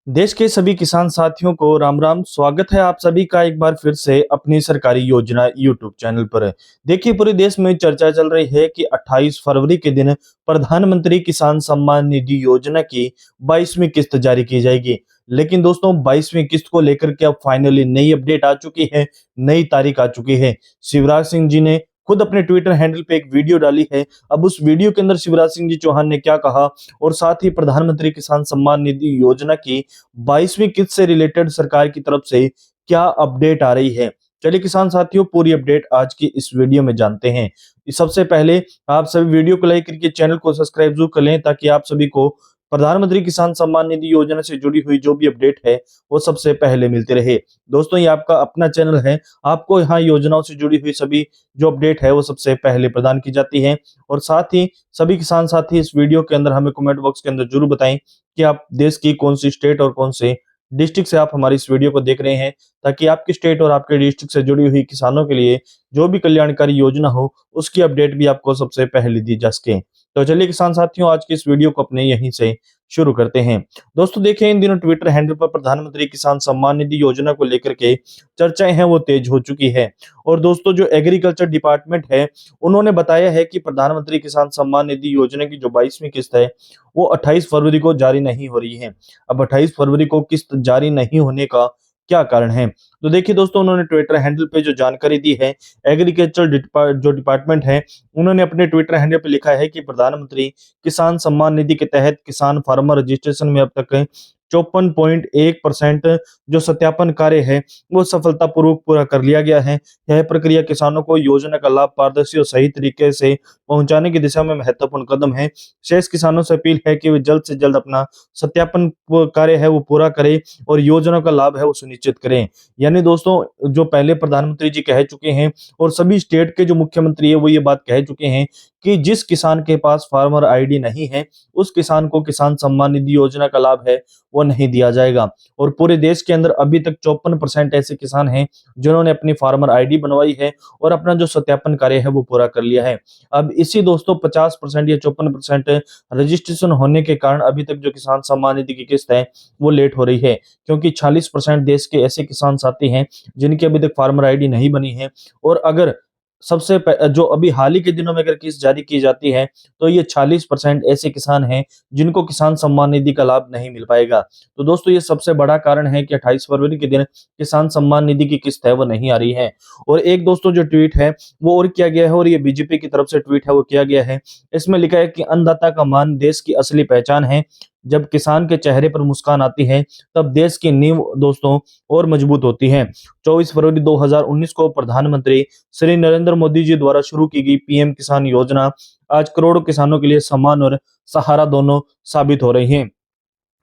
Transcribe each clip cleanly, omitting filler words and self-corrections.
देश के सभी किसान साथियों को राम राम। स्वागत है आप सभी का एक बार फिर से अपनी सरकारी योजना यूट्यूब चैनल पर। देखिए, पूरे देश में चर्चा चल रही है कि 28 फरवरी के दिन प्रधानमंत्री किसान सम्मान निधि योजना की 22वीं किस्त जारी की जाएगी। लेकिन दोस्तों, 22वीं किस्त को लेकर के अब फाइनली नई अपडेट आ चुकी है, नई तारीख आ चुकी है। शिवराज सिंह जी ने खुद अपने ट्विटर हैंडल पे एक वीडियो डाली है। अब उस वीडियो के अंदर शिवराज सिंह जी चौहान ने क्या कहा और साथ ही प्रधानमंत्री किसान सम्मान निधि योजना की 22वीं किस्त से रिलेटेड सरकार की तरफ से क्या अपडेट आ रही है। चलिए किसान साथियों, पूरी अपडेट आज की इस वीडियो में जानते हैं। सबसे पहले आप सभी वीडियो को लाइक करके चैनल को सब्सक्राइब जरूर कर लें, ताकि आप सभी को प्रधानमंत्री किसान सम्मान निधि योजना से जुड़ी हुई जो भी अपडेट है वो सबसे पहले मिलती रहे। दोस्तों, ये आपका अपना चैनल है, आपको यहाँ योजनाओं से जुड़ी हुई सभी जो अपडेट है वो सबसे पहले प्रदान की जाती है। और साथ ही सभी किसान साथी इस वीडियो के अंदर हमें कमेंट बॉक्स के अंदर जरूर बताएं कि आप देश की कौन सी स्टेट और कौन से डिस्ट्रिक्ट से आप हमारी इस वीडियो को देख रहे हैं, ताकि आपकी स्टेट और आपके डिस्ट्रिक्ट से जुड़ी हुई किसानों के लिए जो भी कल्याणकारी योजना हो उसकी अपडेट भी आपको सबसे पहले दी जा सके। तो चलिए किसान साथियों, आज की इस वीडियो को अपने यहीं से शुरू करते हैं। दोस्तों देखिए, इन दिनों ट्विटर हैंडल पर प्रधानमंत्री किसान सम्मान निधि योजना को लेकर के चर्चाएं हैं वो तेज हो चुकी है। और दोस्तों, जो एग्रीकल्चर डिपार्टमेंट है उन्होंने बताया है कि प्रधानमंत्री किसान सम्मान निधि योजना की जो 22वीं किस्त है वो 28 फरवरी को जारी नहीं हो रही है। अब 28 फरवरी को किस्त जारी नहीं होने का क्या कारण है? तो देखिए दोस्तों, उन्होंने ट्विटर हैंडल पे जो जानकारी दी है, एग्रीकल्चर जो डिपार्टमेंट है उन्होंने अपने ट्विटर हैंडल पे लिखा है कि प्रधानमंत्री किसान सम्मान निधि के तहत किसान फार्मर रजिस्ट्रेशन में अब तक 54.1% जो सत्यापन कार्य है वो सफलतापूर्वक पूरा कर लिया गया है। यह प्रक्रिया किसानों को योजना का लाभ पारदर्शी और सही तरीके से पहुंचाने की दिशा में महत्वपूर्ण कदम है। शेष किसानों से अपील है कि वे जल्द से जल्द अपना सत्यापन कार्य है वो पूरा करें और योजना का लाभ है वो सुनिश्चित करें। यानी दोस्तों, जो पहले प्रधानमंत्री जी कह चुके हैं और सभी स्टेट के जो मुख्यमंत्री है वो ये बात कह चुके हैं कि जिस किसान के पास फार्मर आईडी नहीं है उस किसान को किसान सम्मान निधि योजना का लाभ है वो नहीं दिया जाएगा। और पूरे देश के अंदर अभी तक 54% ऐसे किसान हैं जिन्होंने अपनी फार्मर आईडी बनवाई है और अपना जो सत्यापन कार्य है वो पूरा कर लिया है। अब इसी दोस्तों 50% या 54% रजिस्ट्रेशन होने के कारण अभी तक जो किसान सम्मान निधि की किस्त है वो लेट हो रही है, क्योंकि 40% देश के ऐसे किसान साथी हैं जिनकी अभी तक फार्मर आईडी नहीं बनी है। और अगर जो अभी हाल ही के दिनों में अगर किस्त जारी की जाती है तो ये 40% ऐसे किसान हैं जिनको किसान सम्मान निधि का लाभ नहीं मिल पाएगा। तो दोस्तों, ये सबसे बड़ा कारण है कि 28 फरवरी के दिन किसान सम्मान निधि की किस्त है वो नहीं आ रही है। और एक दोस्तों जो ट्वीट है वो और किया गया है, और ये बीजेपी की तरफ से ट्वीट है वो किया गया है। इसमें लिखा है कि अन्नदाता का मान देश की असली पहचान है। जब किसान के चेहरे पर मुस्कान आती है तब देश की नींव दोस्तों और मजबूत होती है। 24 फरवरी 2019 को प्रधानमंत्री श्री नरेंद्र मोदी जी द्वारा शुरू की गई पीएम किसान योजना आज करोड़ों किसानों के लिए सम्मान और सहारा दोनों साबित हो रही है।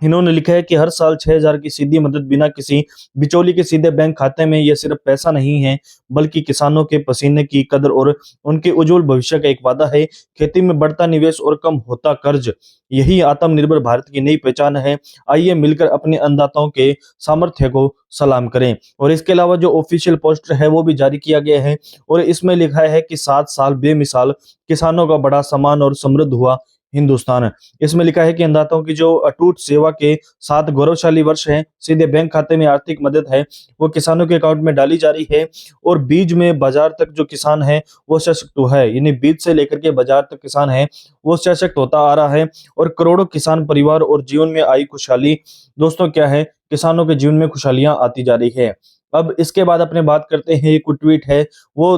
इन्होंने लिखा है कि हर साल 6,000 की सीधी मदद बिना किसी बिचौली के सीधे बैंक खाते में, यह सिर्फ पैसा नहीं है बल्कि किसानों के पसीने की कदर और उनके उज्जवल भविष्य का एक वादा है। खेती में बढ़ता निवेश और कम होता कर्ज, यही आत्मनिर्भर भारत की नई पहचान है। आइए मिलकर अपने अन्नदाताओं के सामर्थ्य को सलाम करें। और इसके अलावा जो ऑफिशियल पोस्टर है वो भी जारी किया गया है और इसमें लिखा है कि 7 साल बेमिसाल किसानों का बड़ा सम्मान और समृद्ध हुआ हिंदुस्तान। इसमें लिखा है कि अन्नदाताओं की जो अटूट सेवा के 7 गौरवशाली वर्ष हैं, सीधे बैंक खाते में आर्थिक मदद है वो किसानों के अकाउंट में डाली जा रही है। और बीज में बाजार तक जो किसान है वो सशक्त है, यानी बीज से लेकर के बाजार तक किसान है वो सशक्त होता आ रहा है। और करोड़ों किसान परिवार और जीवन में आई खुशहाली, दोस्तों क्या है, किसानों के जीवन में खुशहालियां आती जा रही है। अब इसके बाद अपने बात करते हैं, एक ट्वीट है वो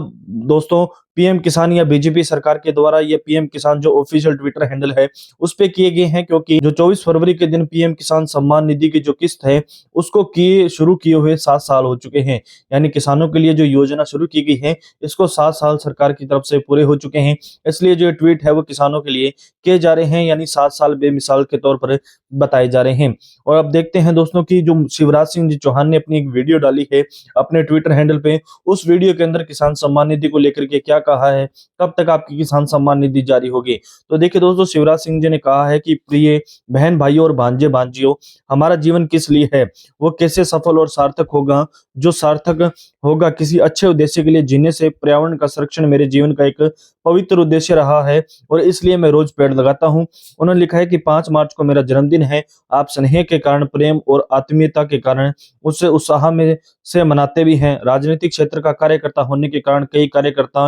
दोस्तों पीएम किसान या बीजेपी सरकार के द्वारा ये पीएम किसान जो ऑफिशियल ट्विटर हैंडल है उस पे किए गए हैं, क्योंकि जो 24 फरवरी के दिन पीएम किसान सम्मान निधि की जो किस्त है उसको शुरू किए हुए 7 साल हो चुके हैं। यानी किसानों के लिए जो योजना शुरू की गई है इसको 7 साल सरकार की तरफ से पूरे हो चुके हैं। इसलिए जो ट्वीट है वो किसानों के लिए किए जा रहे हैं, यानी 7 साल बेमिसाल के तौर पर बताए जा रहे हैं। और अब देखते हैं दोस्तों की जो शिवराज सिंह जी चौहान ने अपनी एक वीडियो डाली है अपने ट्विटर हैंडल पे, उस वीडियो के अंदर किसान सम्मान निधि को लेकर के क्या कहा है, कब तक आपकी किसान सम्मान निधि जारी होगी। तो देखिए दोस्तों, शिवराज सिंह जी ने कहा है कि प्रिय बहन भाइयों और भांजे भांजियों, हमारा जीवन किस लिए है, वो कैसे सफल और सार्थक होगा, जो सार्थक होगा किसी अच्छे उद्देश्य के लिए जीने से। पर्यावरण का संरक्षण मेरे जीवन का एक पवित्र उद्देश्य रहा है और इसलिए मैं रोज पेड़ लगाता हूँ। उन्होंने लिखा है कि 5 मार्च को मेरा जन्मदिन है। आप स्नेह के कारण, प्रेम और आत्मीयता के कारण उससे उत्साह में से मनाते भी हैं। राजनीतिक क्षेत्र का कार्यकर्ता होने के कारण कई कार्यकर्ता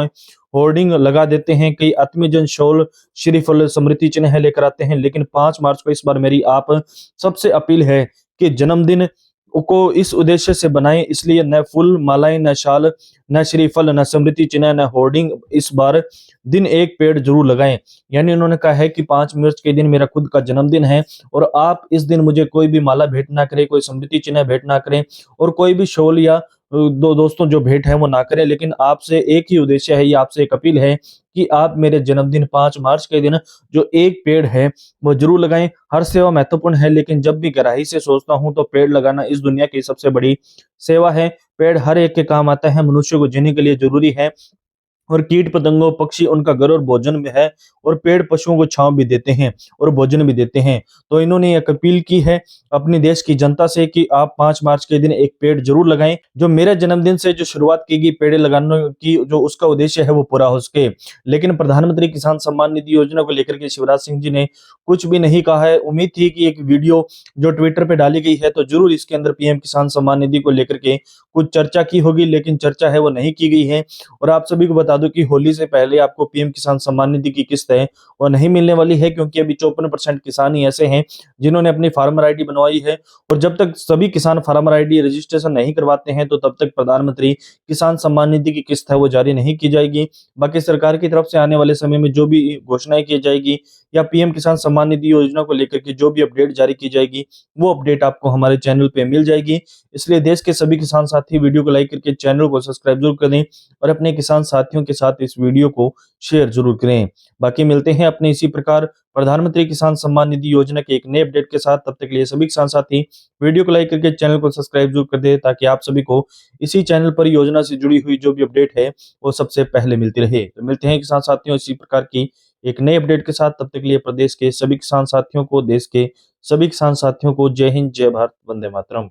होर्डिंग लगा देते हैं, कई आत्मीजन शॉल, श्रीफल, स्मृति चिन्ह लेकर आते हैं, लेकिन 5 मार्च को इस बार मेरी आप सबसे अपील है कि जन्मदिन को इस उद्देश्य से बनाएं। इसलिए न फूल मालाएं, न शाल, न श्रीफल, न स्मृति चिन्ह, न होर्डिंग, इस बार दिन एक पेड़ जरूर लगाएं। यानी उन्होंने कहा है कि 5 मार्च के दिन मेरा खुद का जन्मदिन है और आप इस दिन मुझे कोई भी माला भेंट ना करें, कोई स्मृति चिन्ह भेंट ना करें और कोई भी शॉल या दो दोस्तों जो भेंट है वो ना करें, लेकिन आपसे एक ही उद्देश्य है, ये आपसे एक अपील है कि आप मेरे जन्मदिन 5 मार्च के दिन जो एक पेड़ है वो जरूर लगाएं। हर सेवा महत्वपूर्ण है, लेकिन जब भी गहराई से सोचता हूं तो पेड़ लगाना इस दुनिया की सबसे बड़ी सेवा है। पेड़ हर एक के काम आता है, मनुष्य को जीने के लिए जरूरी है और कीट पतंगों, पक्षी उनका घर और भोजन में है और पेड़ पशुओं को छांव भी देते हैं और भोजन भी देते हैं। तो इन्होंने एक अपील की है अपने देश की जनता से कि आप 5 मार्च के दिन एक पेड़ जरूर लगाएं। जो मेरे जन्मदिन से जो शुरुआत की गई पेड़ लगाने की, जो उसका उद्देश्य है वो पूरा हो सके। लेकिन प्रधानमंत्री किसान सम्मान निधि योजना को लेकर के शिवराज सिंह जी ने कुछ भी नहीं कहा है। उम्मीद थी कि एक वीडियो जो ट्विटर पे डाली गई है तो जरूर इसके अंदर पीएम किसान सम्मान निधि को लेकर के कुछ चर्चा की होगी, लेकिन चर्चा है वो नहीं की गई है। और आप सभी को बता दूं कि होली से पहले आपको पीएम किसान सम्मान निधि की किस्त है वो नहीं मिलने वाली है, क्योंकि अभी 54% किसान ही ऐसे हैं जिन्होंने अपनी फार्मर आईडी बनवाई है और जब तक सभी किसान फार्मर आईडी रजिस्ट्रेशन नहीं करवाते हैं तो तब तक प्रधानमंत्री किसान सम्मान निधि की किस्त है वो जारी नहीं की जाएगी। बाकी सरकार की तरफ से आने वाले समय में जो भी घोषणाएं की जाएगी या पीएम किसान सम्मान निधि योजना को लेकर के जो भी अपडेट जारी की जाएगी वो अपडेट आपको हमारे चैनल पे मिल जाएगी। इसलिए देश के सभी किसान साथी वीडियो को लाइक करके चैनल को सब्सक्राइब जरूर करें और अपने किसान साथियों के साथ इस वीडियो को शेयर जरूर करें। बाकी मिलते हैं अपने इसी प्रकार प्रधानमंत्री किसान सम्मान निधि योजना के एक नए अपडेट के साथ। तब तक के लिए सभी किसान साथी वीडियो को लाइक करके चैनल को सब्सक्राइब जरूर कर दें, ताकि आप सभी को इसी चैनल पर योजना से जुड़ी हुई जो भी अपडेट है वो सबसे पहले मिलती रहे। तो मिलते हैं किसान साथियों इसी प्रकार की एक नए अपडेट के साथ। तब तक के लिए प्रदेश के सभी किसान साथियों को, देश के सभी किसान साथियों को जय हिंद, जय भारत, वंदे मातरम।